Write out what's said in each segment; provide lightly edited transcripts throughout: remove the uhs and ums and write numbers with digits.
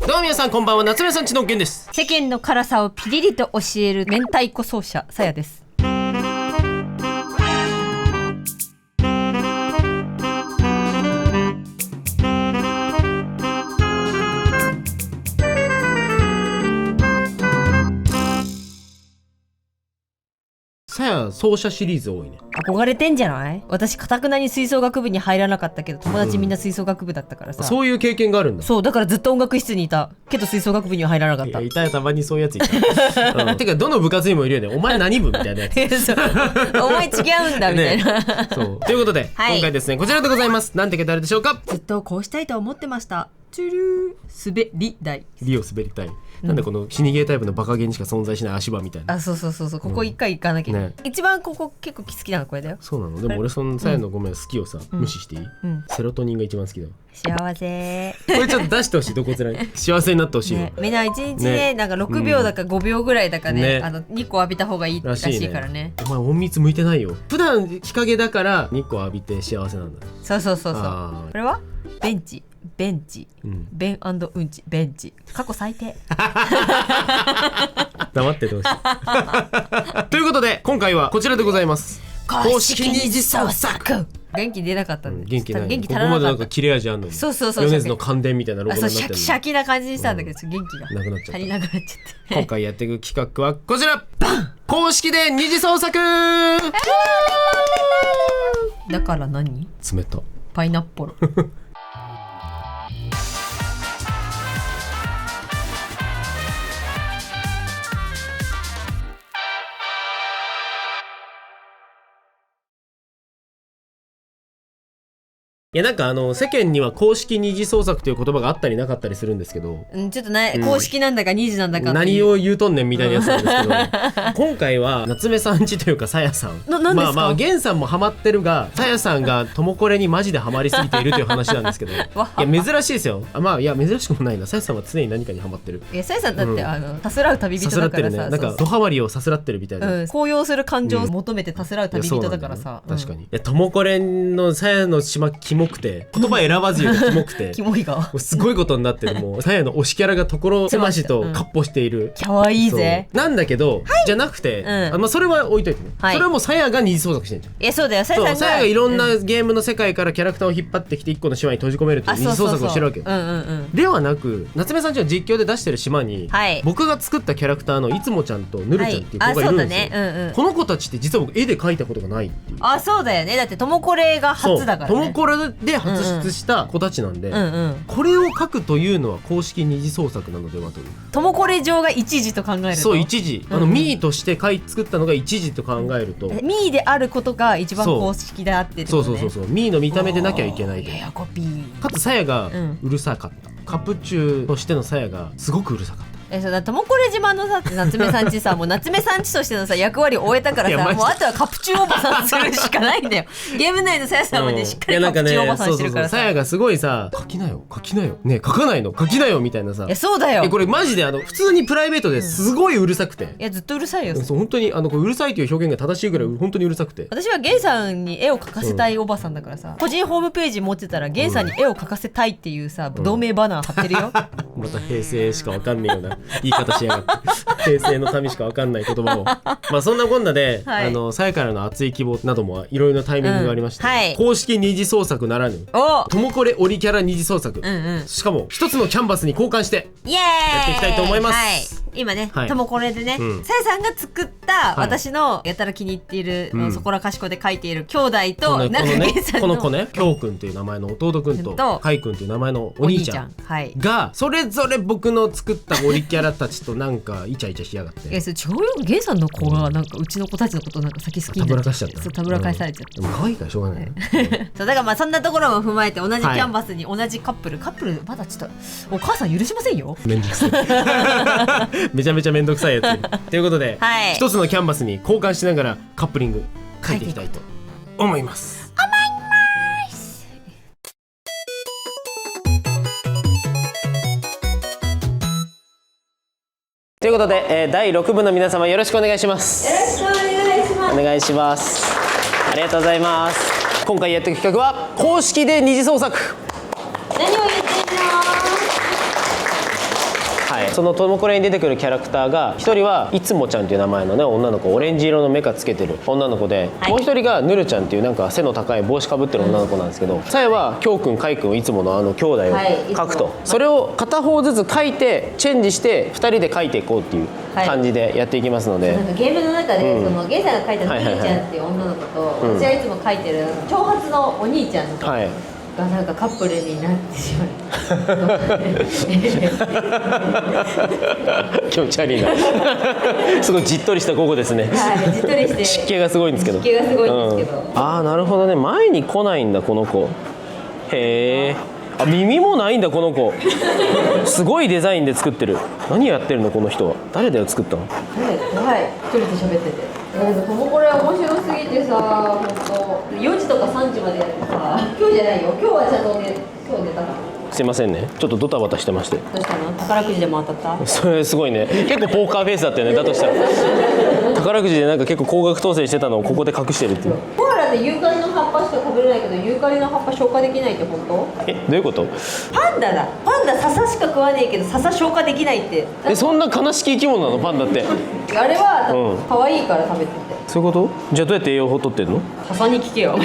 どうも皆さんこんばんは、夏目さんちのんけんです。世間の辛さをピリリと教える明太子奏者さやです。さや奏者シリーズ多いね。憧れてんじゃない？私かたくなに吹奏楽部に入らなかったけど、友達みんな吹奏楽部だったからさ、そういう経験があるんだ。そうだからずっと音楽室にいたけど吹奏楽部には入らなかった。いたよ、たまにそういうやついた、てかどの部活にもいるよね。お前何部みたいなやつお前違うんだみたいな、ね、そうということで、今回ですねこちらでございます。なんて書いてあるでしょうか。ずっとこうしたいと思ってました。チュルー滑り台。リを滑りたい。なんでこの死にゲータイプのバカゲーにしか存在しない足場みたいな。あ、そうここ一回行かなきゃ、一番ここ結構好きなのこれだよ。そうなの。でも俺そのさやのごめん好きをさ、無視していい、セロトニンが一番好きだよ。幸せこれちょっと出してほしい。どこつらに幸せになってほしいよ、みんな1日ね、なんか6秒だか5秒ぐらいだかね、日光浴びた方がいいらしいからね。お前隠密向いてないよ。普段日陰だから日光浴びて幸せなんだ。そうこれはベンチ、ベンチ、ベン&うんち、ベンチ、過去最低黙ってどうしということで今回はこちらでございます。公式二次創作。元気出なかったんで、元気ない。元気ここまでなんか切れ味あんのに。そう米津の感電みたいなロゴになってるのに、シャキな感じにしたんだけど、元気がなくなっちゃった。足りなくなっちゃって今回やっていく企画はこちら。公式で二次創作だから何？冷たパイナッポロいやなんか世間には公式二次創作という言葉があったりなかったりするんですけど、ちょっとね、公式なんだか二次なんだか何を言うとんねんみたいなやつなんですけど今回は夏目さんちというかさやさん、まあ源さんもハマってるが、さやさんがともこれにマジでハマりすぎているという話なんですけどいや珍しいですよ。まあいや珍しくもないな。さやさんは常に何かにハマってる。いやさやさんだって、さすらう旅人だからさ、なんかドハマりをさすらってるみたいな、高揚する感情を求めてさすらう旅人だからさ、確かに。いやともこれのさやの島キモくて、言葉選ばず言うとキモくてキモいがすごいことになってる。もうさやの推しキャラが所狭しとかっ歩している。キャワいいぜなんだけど、じゃなくて、まあそれは置いといてね、それはもうさやが二次創作してんじゃん。いやそうだよ、さやがいろんなゲームの世界からキャラクターを引っ張ってきて一個の島に閉じ込めるっていう二次創作をしてるわけよ。ではなく、夏目さんちの実況で出してる島に、僕が作ったキャラクターのいつもちゃんとぬるちゃんっていう子がいるんですよ。この子たちって実は僕絵で描いたことがないっていう。あ、そうだよね。だってともこれが初だからね。ともこれで初出した子たちなんで、これを描くというのは公式二次創作なのではという。ともこれ上が一時と考えると、そう一時、ミーとして作ったのが一時と考えると、ミーであることが一番公式であってってことね。そうミーの見た目でなきゃいけないと。ややこぴー。かつさやがうるさかった、カプチューとしてのさやがすごくうるさかった。そうだ、ともこれ島のさ夏目さんちさもう夏目さんちとしてのさ役割を終えたからさ、もうあとはカプチューおばさんするしかないんだよゲーム内のさやさんはね、しっかりカプチューおばさんしてるからさ。さやがすごいさ、書きなよねえ書かないの書きなよみたいなさ。いやそうだよ、これマジで普通にプライベートですごいうるさくて、いやずっとうるさいよ。そう本当にこれうるさいという表現が正しいぐらい本当にうるさくて、私はゲンさんに絵を描かせたいおばさんだからさ、個人ホームページ持ってたらゲンさんに絵を描かせたいっていうさ、同名バナー貼ってるよまた平成しかわかんねえような言い方しやがって平成の民しかわかんない言葉をまあそんなこんなで、さやからの熱い希望などもいろいろなタイミングがありまして、公式二次創作ならぬともこれオリキャラ二次創作、しかも一つのキャンバスに交換してやっていきたいと思います。今ね、ともこれでね、さやさんが作った私のやたら気に入っている、そこらかしこで書いている兄弟と、この子ね、きょうくんっていう名前の弟くんとかいくんっていう名前のお兄ちゃんがそれぞれ僕の作ったオリキャラたちとなんかイチャイチャしやがって。いやそれ違うよ、ゲンさんの子がなんかうちの子たちのことなんか先好きになっちゃって、たぶらかしされちゃって、でも可愛いからしょうがないそうだからまあそんなところも踏まえて同じキャンバスに同じカップルまだちょっとお母さん許しませんよ、めんどくさいめちゃめちゃめんどくさいやつということで、一つのキャンバスに交換しながらカップリング書いていきたいと思います。ということで、第6部の皆様よろしくお願いします。よろしくお願いします。お願いします。ありがとうございます。今回やっていく企画は公式で二次創作。何を言ってんの？はい、そのトモコレに出てくるキャラクターが、一人はいつもちゃんっていう名前のね女の子、オレンジ色のメカつけてる女の子で、もう一人がぬるちゃんっていうなんか背の高い帽子かぶってる女の子なんですけど、さやはきょうくんかいくんいつもの兄弟を描くと、それを片方ずつ描いてチェンジして2人で描いていこうっていう感じでやっていきますので、なんかゲームの中で、そのゲイさんが描いたぬるちゃんっていう女の子と、私はいつも描いてる長髪のお兄ちゃんの子がなんかカップルになってしまう気持ち悪いなすごいじっとりした午後ですね。はい、じっとりして湿気がすごいんですけど、湿気がすごいんですけど、ああなるほどね、前に来ないんだこの子。へえ、あ、耳もないんだこの子すごいデザインで作ってる。何やってるのこの人は。誰だよ作ったの。怖い、一人で喋ってて。なんかトモコレ面白すぎてさ、本当4時とか3時までやってさ、今日じゃないよ、今日はちゃんとね、今日寝たから。すいませんね、ちょっとドタバタしてまして。どうしたの？宝くじでも当たった？それすごいね、結構ポーカーフェイスだったよね。だとしたら宝くじでなんか結構高額当選してたのをここで隠してるっていう。コアラってユーカリの葉っぱしか食べれないけど、ユーカリの葉っぱ消化できないって本当？どういうこと。パンダだ、パンダ笹しか食わねえけど笹消化できないって。そんな悲しき生き物なのパンダって。あれは可愛いから食べてて。そういうこと。じゃあどうやって栄養法取ってんの。笹に聞けよ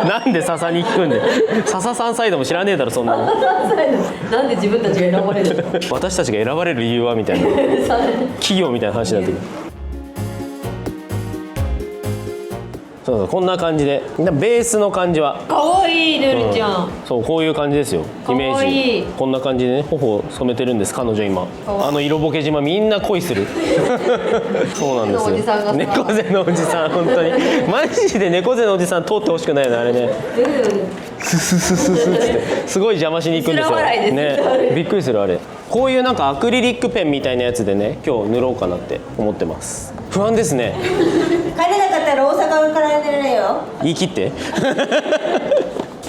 なんで笹に聞くんで笹山菜でも知らねえだろそんなのなんで自分たちが選ばれるの私たちが選ばれる理由はみたいな企業みたいな話になってくる。そうこんな感じで、ベースの感じは可愛いぬるちゃん、そうこういう感じですよ。イメージこんな感じでね、頬を染めてるんです彼女今。色ぼけ島みんな恋するそうなんですよ。猫背のおじさん本当にマジで猫背のおじさん通ってほしくないよねあれね。スススススってすごい邪魔しに行くんですよね。びっくりするあれ。こういうなんかアクリリックペンみたいなやつでね今日塗ろうかなって思ってます。不安ですね帰れなかったら大阪から寝れないよ。言い切って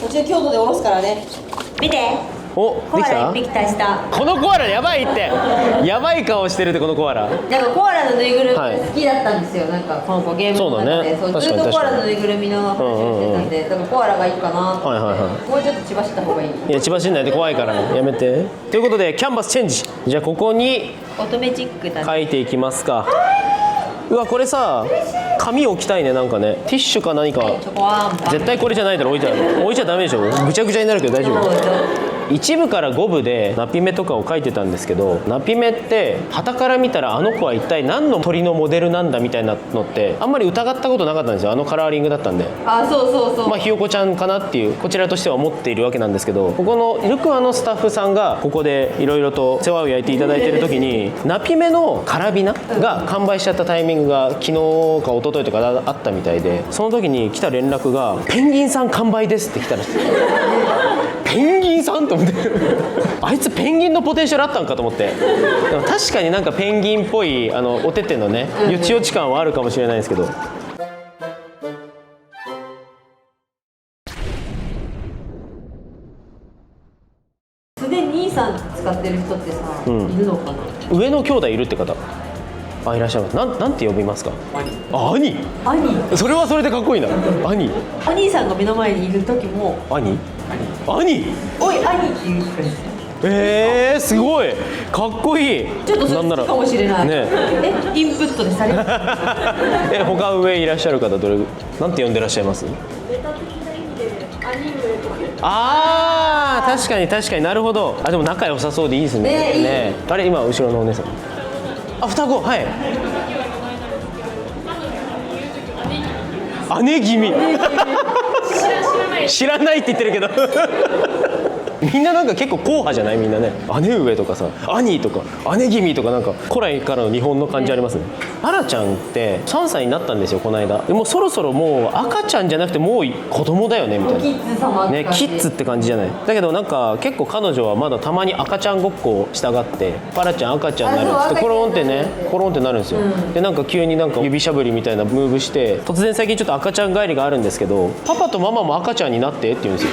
途中京都で降ろすからね。見て、お、コアラ1匹足した。このコアラやばいってやばい顔してるってこのコアラ。なんかコアラのぬいぐるみ好きだったんですよ、なんかこの子ゲームの中で。そう、ずっとコアラのぬいぐるみの話をしてたんで、だからコアラがいいかなと。もうちょっと千葉した方がいい。いや千葉しんないで怖いからやめて。ということでキャンバスチェンジ。じゃあここに乙女チックだね。書いていきますか。うわこれさ紙置きたいね。なんかねティッシュか何か、絶対これじゃないだろ。置いちゃダメでしょ。ぐちゃぐちゃになるけど大丈夫。1部から5部でナピメとかを書いてたんですけど、ナピメって傍から見たらあの子は一体何の鳥のモデルなんだみたいなのってあんまり疑ったことなかったんですよ。あのカラーリングだったんで。そうまあひよこちゃんかなっていうこちらとしては思っているわけなんですけど、ここのイルクアのスタッフさんがここでいろいろと世話を焼いていただいている時にナピメのカラビナが完売しちゃったタイミングが昨日か一昨日とかあったみたいで、その時に来た連絡がペンギンさん完売ですって来たらしい。ペンギンさんと思ってあいつペンギンのポテンシャルあったんかと思って。でも確かになんかペンギンっぽいおててのねよちよち感はあるかもしれないですけど、素で兄さん使ってる人ってさ、いるのかな。上の兄弟いるって方いらっしゃいます。なんて呼びますか。兄。それはそれでかっこいいな。兄。お兄さんが目の前にいる時も兄。おい兄って言う人です。すごいかっこいい。ちょっとそっちかもしれないね。インプットでされる他上いらっしゃる方なんて呼んでらっしゃいます。ああ確かになるほど。でも仲良さそうでいいですね。あれ今後ろのお姉さん双子。姉君知らないって言ってるけどみんななんか結構硬派じゃないみんなね。姉上とかさ兄とか姉君とかなんか古来からの日本の感じありますね。アラちゃんって3歳になったんですよこの間。でもそろそろもう赤ちゃんじゃなくてもう子供だよねみたいな。キッズ様ね、キッズって感じじゃない。だけどなんか結構彼女はまだたまに赤ちゃんごっこをしたがってアラちゃん赤ちゃんになるってコロンってねコロンってなるんですよ。でなんか急になんか指しゃぶりみたいなムーブして突然最近ちょっと赤ちゃん帰りがあるんですけど、パパとママも赤ちゃんになってって言うんですよ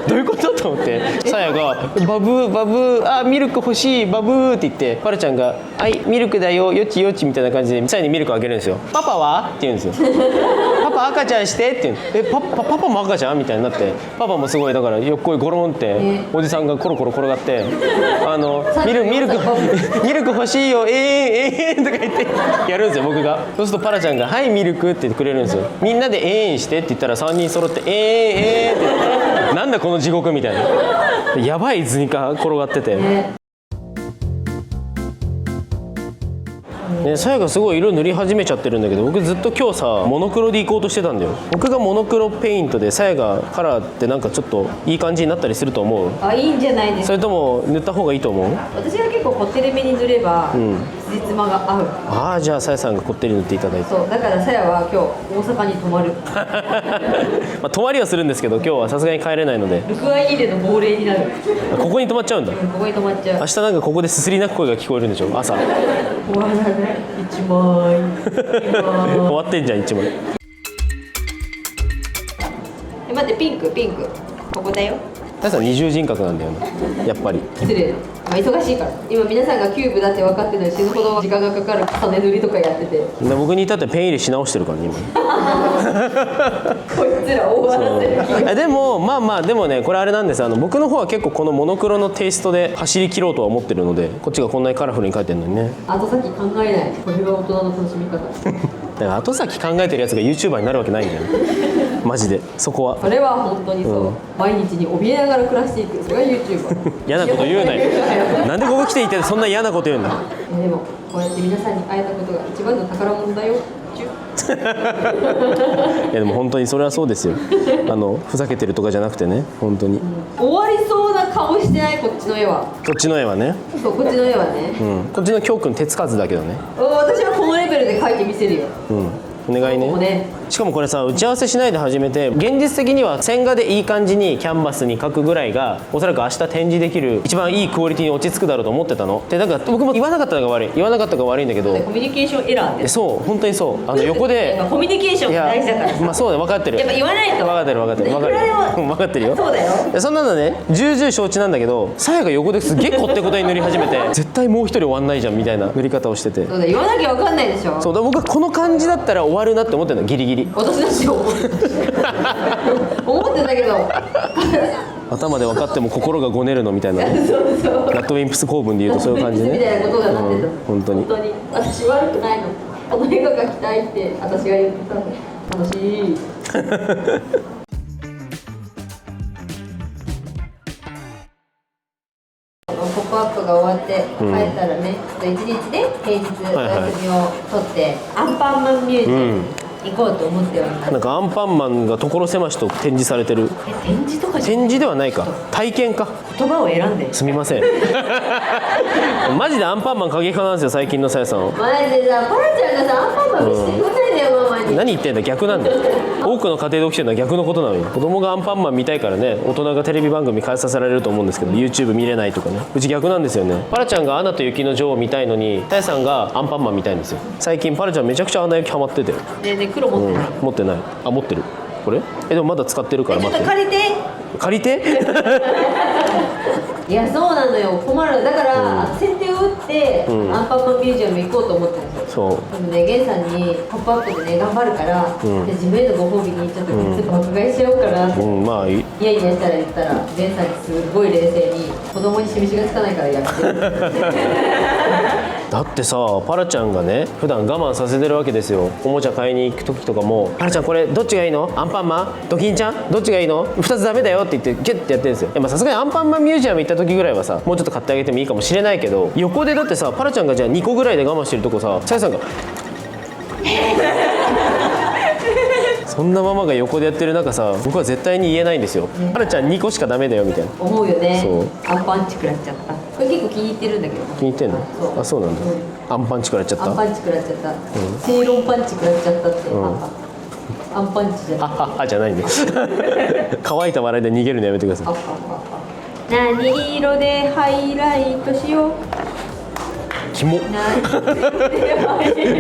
どういうことと思ってさやが「バブーバブーミルク欲しいバブー」って言ってパラちゃんが「はいミルクだよよちよち」みたいな感じでさやにミルクあげるんですよ。パパはって言うんですよパパパ赤ちゃんしてって言うパパも赤ちゃんみたいになって、パパもすごいだからよっこいゴロンっておじさんがコロコロ転がってミルク欲しいよとか言ってやるんですよ僕が。そうするとパラちゃんがはいミルクって言ってくれるんですよ。みんなでしてって言ったら3人揃ってって言ってなんだこの地獄みたいなやばい図にか転がってて、さやがすごい色塗り始めちゃってるんだけど、僕ずっと今日さモノクロでいこうとしてたんだよ。僕がモノクロペイントでさやがカラーってなんかちょっといい感じになったりすると思う？いいんじゃないですか。それとも塗った方がいいと思う？私は結構こってりめに塗ればつじつまが合う。じゃあさやさんがこってり塗っていただいて。そうだからさやは今日大阪に泊まる泊まりはするんですけど今日はさすがに帰れないので、ルクアイーレの亡霊になる。ここに泊まっちゃうんだ。ここに泊まっちゃう。明日なんかここですすり泣く声が聞こえるんでしょ朝。終わらない1枚終わってんじゃん1枚。待ってピンクここだよ。さやさん二重人格なんだよねやっぱり。失礼な、忙しいから今皆さんがキューブだって分かってるのに死ぬほど時間がかかる重ね塗りとかやってて、で僕に至ってはペン入れし直してるからね今。こいつら大笑ってる。でもでもねこれあれなんです。僕の方は結構このモノクロのテイストで走り切ろうとは思ってるので、こっちがこんなにカラフルに描いてるのにね。後先考えない、これが大人の楽しみ方。だから後先考えてるやつが YouTuber になるわけないんだよマジでそこは。それは本当にそう、毎日に怯えながら暮らしていく、それが YouTuber。 嫌なこと言うなよなんでここ来ていてそんな嫌なこと言うんだ。でもこうやって皆さんに会えたことが一番の宝物だよ。いやでも本当にそれはそうですよ。ふざけてるとかじゃなくてね本当に、終わりそうな顔してないこっちの絵は。こっちの絵はね。そうこっちの絵はね、こっちの京くん手つかずだけどね。私はこのレベルで描いてみせるよ。お願いね。しかもこれさ打ち合わせしないで始めて、現実的には線画でいい感じにキャンバスに描くぐらいがおそらく明日展示できる一番いいクオリティに落ち着くだろうと思ってたので、だから僕も言わなかったのが悪いんだけど、コミュニケーションエラーで。そう本当にそう、横でコミュニケーションが大事だから。まあそうだ分かってる。やっぱ言わないと。分かってる分かってるよ。そうだよ。そんなのね重々承知なんだけど、さやが横ですげえこってこてに塗り始めて絶対もう一人終わんないじゃんみたいな塗り方をしてて。そうだ言わなきゃ分かんないでしょ。そうだ僕はこの感じだったら終わるなって思ってるのギリギリ。私だし思ってたけど頭で分かっても心がごねるのみたいなラッドウィンプス構文で言うとそういう感じね。みたいなことがなってた。本当に私悪くないの。この映画が来たいって私が言ってたの。楽しい。ポップアップが終わって帰ったらね、ちょっと一日で平日お休みを取ってアンパンマンミュージアム行こうと思っております。なんかアンパンマンが所狭しと展示されてる。展示とか展示ではないか、体験か。言葉を選んですみませんマジでアンパンマン過激派なんですよ最近のさやさん。マジでさ、パラちゃんがさアンパンマン見せてくれないんだよ、ママに。何言ってんだ、逆なんだよ多くの家庭で起きてるのは逆のことなのに、子供がアンパンマン見たいからね大人がテレビ番組変えさせられると思うんですけど YouTube 見れないとかね。うち逆なんですよね。パラちゃんがアナと雪の女王見たいのにさやさんがアンパンマン見たいんですよ。最近パラちゃんめちゃくちゃアナ雪ハマってて。で黒持ってない、持ってない。あ、持ってる。これでもまだ使ってるからちょっ待って。と借りて借りていやそうなのよ、困る。だから、先手を打って、アンパンマンミュージアム行こうと思ってるんですよ。そうでもね、ゲンさんに「ポップアップでね頑張るから、で自分へのご褒美にちょっとグッズ爆買いしようかなって、まあいい。いやいやしたら言ったらゲンさんにすごい冷静に「子供に示しがつかないからやめて」だってさパラちゃんがね普段我慢させてるわけですよ。おもちゃ買いに行く時とかも「パラちゃんこれどっちがいいの？アンパンマン？ドキンちゃん？どっちがいいの？2つダメだよ」って言ってギュッてやってるんですよ。さすがにアンパンマンミュージアム行った時ぐらいはさもうちょっと買ってあげてもいいかもしれないけど、横でだってさパラちゃんがじゃあ2個ぐらいで我慢してるとこささやさんがそんなママが横でやってる中さ僕は絶対に言えないんですよ。パラちゃん2個しかダメだよみたいな思うよね。そうアンパンチ食らっちゃった。これ結構気に入ってるんだけど。気に入ってんの？あ、そうなんだ。アンパンチ食らっちゃった。アンパンチ食らっちゃった。正論パンチ食らっちゃったって。アンパンチじゃない。あじゃないんで乾いた笑いで逃げるのやめてください。何色でハイライトしよう。キモ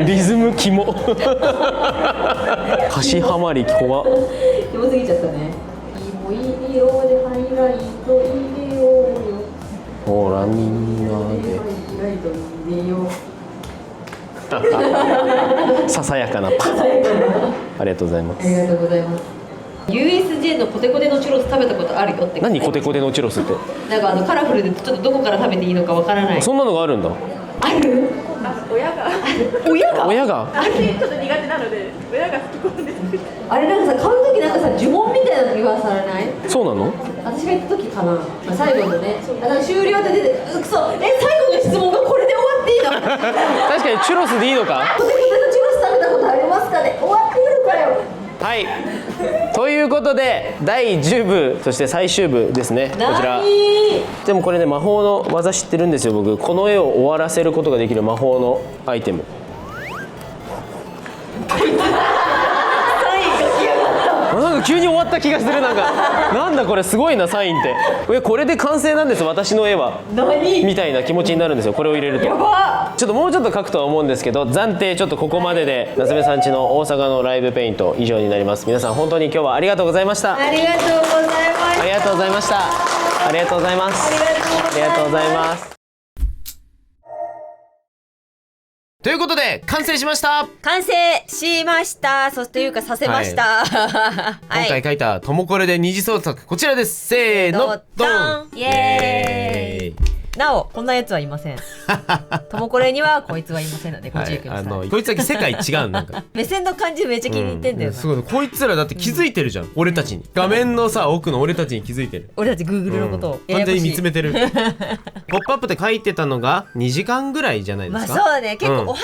リズムキモ箸ハマり怖キモすぎちゃったね。いい色でハイライト入れようよ。ほらみんなでハイライト入れよう。ささやかなパン。ありがとうございます。ありがとうございます。USJ のコテコテのチュロス食べたことあるよって。何コテコテのチュロスって？なんかカラフルでちょっとどこから食べていいのかわからない。そんなのがあるんだ。ある？親が？あれちょっと苦手なので親が好き込んでる。あれなんかさ、買う時なんかさ、呪文みたいなの言わされない？そうなの？私が行った時かな、最後のね、終了って出て、くそ、最後の質問がこれで終わっていいの？確かにチュロスでいいのか？コテコテのチュロス食べたことありますかね？終わっているかよ。はい。ということで第10部、そして最終部ですね。こちら。でもこれね、魔法の技知ってるんですよ僕。この絵を終わらせることができる魔法のアイテム。なんか急に終わった気がする。なんだこれすごいな、サインって。これで完成なんです私の絵は。みたいな気持ちになるんですよ、これを入れると。ちょっともうちょっと描くとは思うんですけど、暫定ちょっとここまでで夏目さんちの大阪のライブペイント以上になります。皆さん本当に今日はありがとうございました。ありがとうございました。ありがとうございました。ありがとうございます。ありがとうございます。ということで完成しました。完成しました。そしてというかさせました、はい、今回描いたトモコレで二次創作こちらです。せーのドン。イエーイ。なおこんなやつはいません。トモコレにはこいつはいませんのでご注意ください。こいつだけ世界違う。なんか目線の感じめっちゃ気に入ってんだよな、すごい。こいつらだって気づいてるじゃん、俺たちに。画面のさ奥の俺たちに気づいてる。俺たち Google のことを、完全に見つめてる。ポップアップで書いてたのが2時間ぐらいじゃないですか。まあそうね、結構お話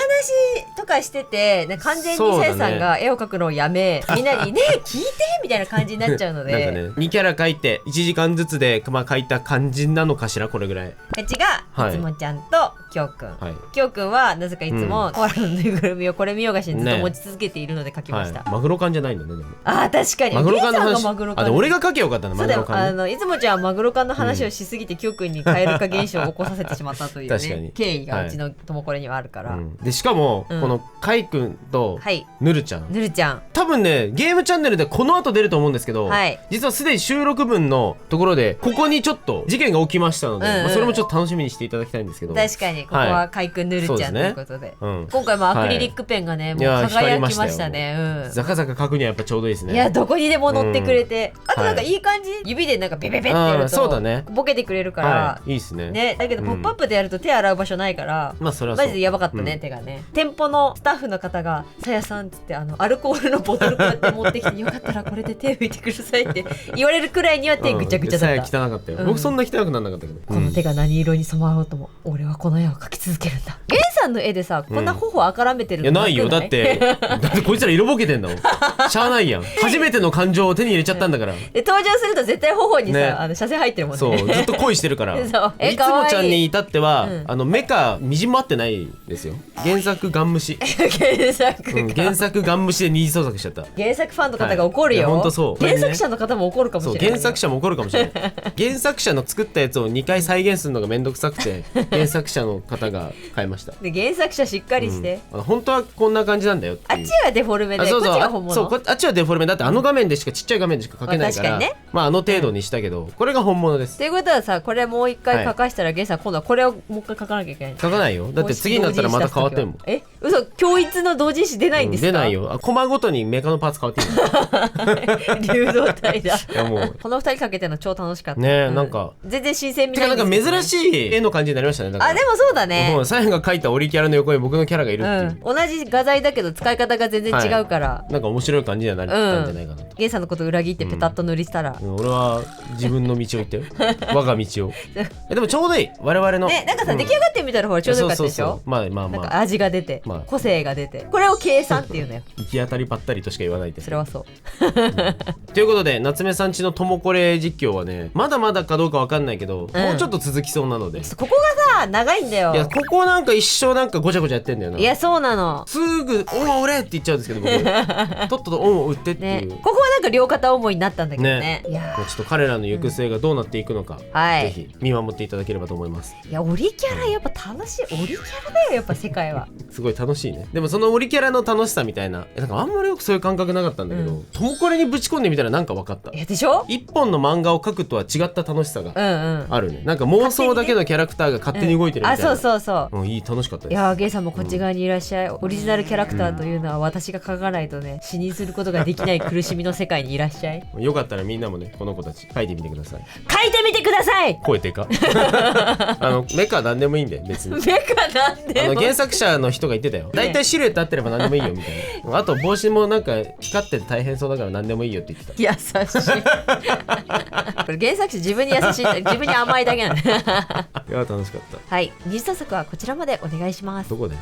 とかしてて、完全にさやさんが絵を描くのをやめ、みんなにね聞いてみたいな感じになっちゃうのでなんかね、2キャラ描いて1時間ずつで、描いた感じなのかしら、これぐらい。うちがいつもちゃんときょうくん、きょうくんはなぜかいつもコアラのぬいぐるみをこれ見よがしにずっと持ち続けているので描きました、マグロ缶じゃないんだね。でも確かにマグロ缶の話。で俺が描けよかったな。マグロ缶いつもちゃんはマグロ缶の話をしすぎてきょうくんに蛙化現象を起こさせてしまったというね経緯がうちのともこれにはあるから、でしかもこのかいくんとぬるちゃん、多分ねゲームチャンネルでこの後出ると思うんですけど、実はすでに収録分のところでここにちょっと事件が起きましたので、それもちょっと楽しみにしていただきたいんですけど。確かにここはかいくんぬるちゃんということで、今回もアクリリックペンがねもう輝きましたね。ザカザカ描くにはやっぱちょうどいいですね。いやどこにでも乗ってくれて、あとなんかいい感じ、指でなんかベベベってやるとボケてくれるからいいですね。だけどポップアップでやると手洗う場所ないから、マジでやばかったね、手がね。店舗のスタッフの方がさやさんっつってアルコールのボトルこうやって持ってきて、よかったらこれで手拭いてくださいって言われるくらいには手ぐちゃぐちゃだった。さや汚かったよ。僕そんな汚くならなかったけど、この手が何色に染まろうとも俺はこの絵を描き続けるんだ。ゲンさんの絵でさこんな頬あからめてるのないよ。だってこいつら色ボケてんだもん。しゃあないやん。初めての感情を手に入れちゃったんだから。で登場すると絶対頬にさ射精入ってるもんね。そうずっと恋してるから。いつもちゃんに至っては目かみじんも合ってないですよ。原作ガン無視。原作ガン無視で二次創作しちゃった。原作ファンの方が怒るよ。本当そう。原作者の方も怒るかもしれない。原作者も怒るかもしれない。原作者の作ったやつを2回再現するのがめんどくさくて原作者の方が変えました。で原作者しっかりして、本当はこんな感じなんだよっていう。あっちはデフォルメでこっちが本物。そうあっちはデフォルメだって、あの画面でしかちっちゃい画面でしか描けないから、あの程度にしたけど、これが本物です。ということはさ、これもう一回描かしたらゲンさん今度はこれをもう一回描かなきゃいけない。描かないよ。だって次になったらまた変わってるもん。嘘、共一の同人誌出ないんですか？出ないよ。コマごとにメカのパーツ変わっている。流動体だ。いやもうこの二人かけての超楽しかったね。なんか全然新鮮味ないんですけどね。なんか珍しい絵の感じになりましたね。あでもそうだね。もうサインが描いたオリキャラの横に僕のキャラがいるっていう、同じ画材だけど使い方が全然違うから、なんか面白い感じにはなったんじゃないかなと。ゲンさんのこと裏切ってペタッと塗りしたら、俺は自分の道を行ったよ。我が道を。でもちょうどいい我々のなんかさ、出来上がってみたらほらちょうどよかったでしょ。なんか味が出て、個性が出て、これを計算っていうのよ。行き当たりばったりとしか言わないで。それはそう。ということで夏目さんちのともこれ実況はね、まだまだかどうかわかんないけど、もうちょっと続きそうなので。ここがさ長いんだよ。いやここなんか一生なんかごちゃごちゃやってんだよな。いやそうなの。すぐ「恩を売れ!」って言っちゃうんですけど僕とっとと恩を売ってっていう、ここはなんか両片思いになったんだけどね。いやちょっと彼らの行く末がどうなっていくのか、ぜひ見守っていただければと思います。いやオリキャラやっぱ楽しい。オリキャラだよやっぱ世界は。すごい楽しいね。でもそのオリキャラの楽しさみたいな、なんかあんまりよくそういう感覚なかったんだけど、トモコレにぶち込んでみたらなんか分かった。でしょ。一本の漫画を描くとは違った楽しさがあるね。なんか妄想だけのキャラクターが勝手に動いてるみたいな。あ、そうそうそう。いい、楽しかったです。いやゲイさんもこっち側にいらっしゃい。オリジナルキャラクターというのは私が描かないとね、死にすることができない苦しみの世界にいらっしゃい。よかったらみんなもね、この子たち描いてみてください。描いてみてください。声でかメカなんでもいいんで別に。メカなんでも。原作者の人が言ってたよ。だいたいシルエット合ってれば何でもいいよみたいな。あと帽子もなんか光ってて大変そうだから何でもいいよって言ってた。優しい。これ原作者自分に優しい、自分に甘いだけなんで。いや楽しかった。はい、二次創作はこちらまでお願いします。どこで